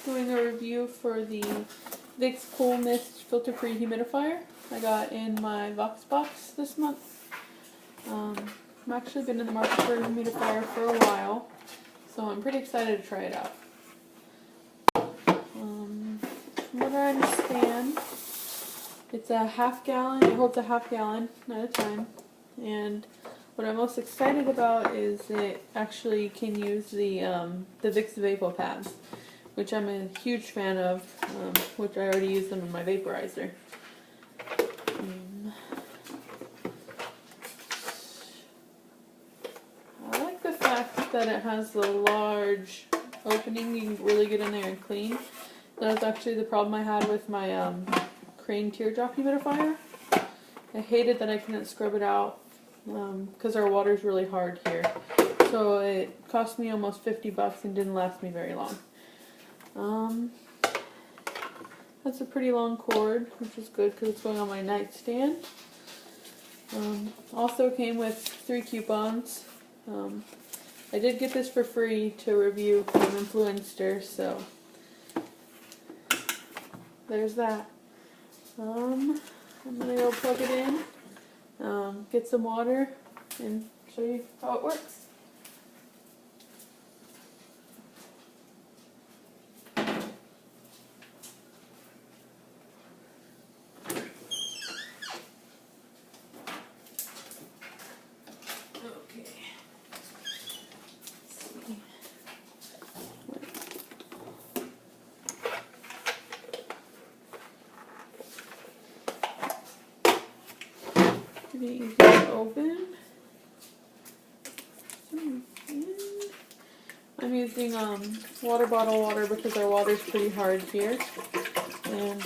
doing a review for the Vickscoolmist filter-free humidifier I got in my Vox box this month. I've actually been in the market for a humidifier for a while, so I'm pretty excited to try it out. From what I understand, it's a half-gallon. It holds a half-gallon at a time, and what I'm most excited about is it actually can use the Vicks vapor pads, which I'm a huge fan of, which I already use them in my vaporizer. I like the fact that it has the large opening. You can really get in there and clean. That was actually the problem I had with my Crane teardrop humidifier. I hated that I couldn't scrub it out because our water's really hard here. So it cost me almost $50 and didn't last me very long. That's a pretty long cord, which is good because it's going on my nightstand. Also came with 3 coupons. I did get this for free to review from Influenster, so there's that. I'm gonna go plug it in, get some water, and show you how it works. Pretty easy to open. I'm using water bottle water because our water's pretty hard here. And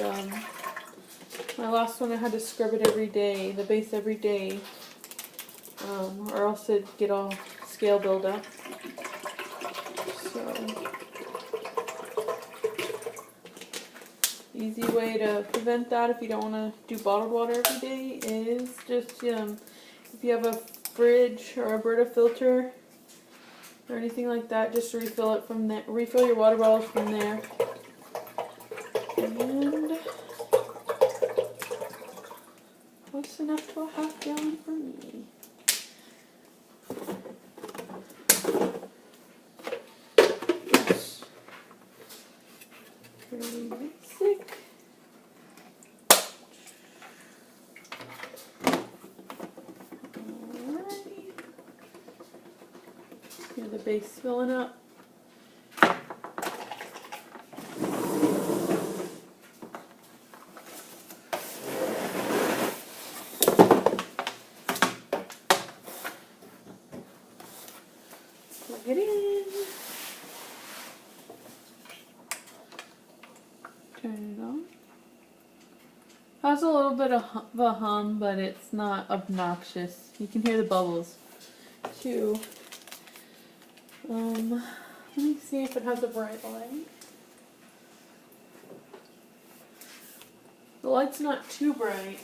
my last one I had to scrub it every day, the base every day, or else it'd get all scale buildup. So easy way to prevent that if you don't want to do bottled water every day is just if you have a fridge or a Brita filter or anything like that, just refill it from there. Refill your water bottles from there. And close enough to a half-gallon for me. Pretty basic. Alrighty. Here's the base filling up. Plug it in. Turn it on. Has a little bit of a hum, but it's not obnoxious. You can hear the bubbles too. Let me see if it has a bright light. The light's not too bright,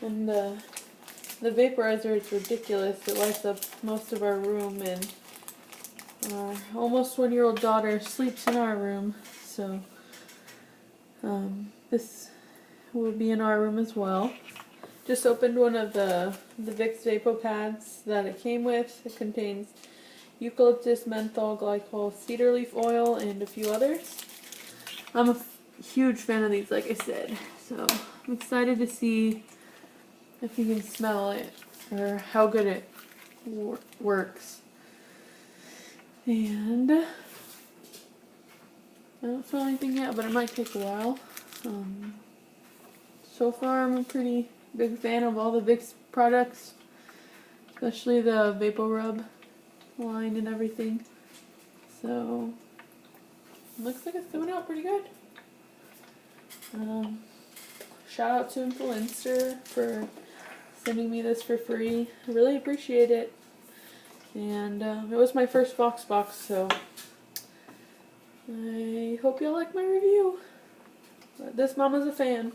and the vaporizer is ridiculous. It lights up most of our room, and our almost 1-year-old daughter sleeps in our room, so this will be in our room as well. Just opened one of the Vicks vapor pads that it came with. It contains eucalyptus, menthol, glycol, cedar leaf oil, and a few others. I'm a huge fan of these, like I said, so I'm excited to see if you can smell it or how good it works. And I don't smell anything yet, but it might take a while. So far, I'm a pretty big fan of all the Vicks products, especially the Vapor Rub line and everything. So, looks like it's coming out pretty good. Shout out to Influenster for sending me this for free. I really appreciate it. And it was my first Vox box, so I hope y'all like my review. But this mama's a fan.